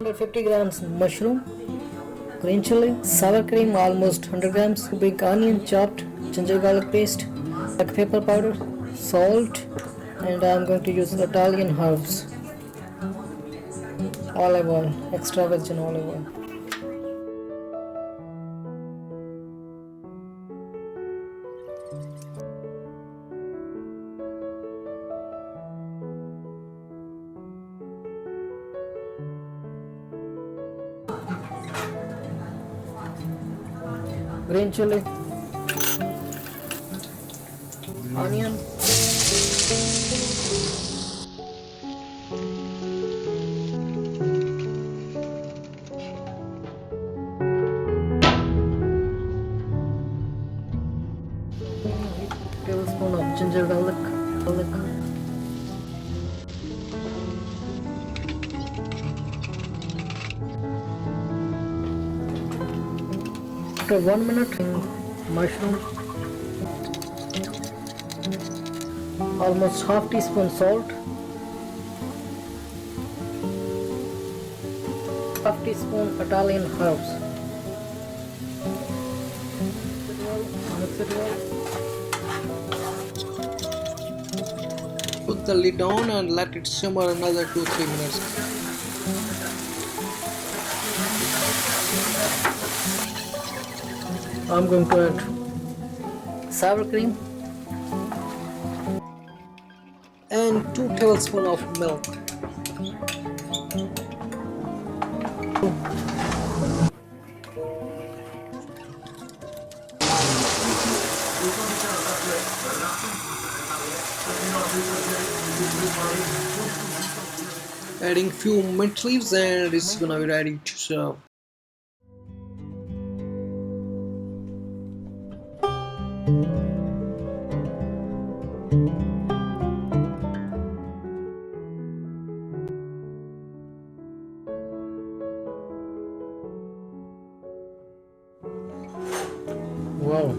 250 grams mushroom, green chili, sour cream almost 100 grams, big onion chopped, ginger garlic paste, black pepper powder, salt, and I am going to use Italian herbs, olive oil, extra virgin olive oil. Green chili, onion, tablespoon of ginger garlic. After 1 minute, mushroom, almost half teaspoon salt, half teaspoon Italian herbs. Mix it well. Put the lid on and let it simmer another 2-3 minutes. I'm going to add sour cream And 2 tablespoons of milk. Adding few mint leaves and it's gonna be ready to serve. Wow.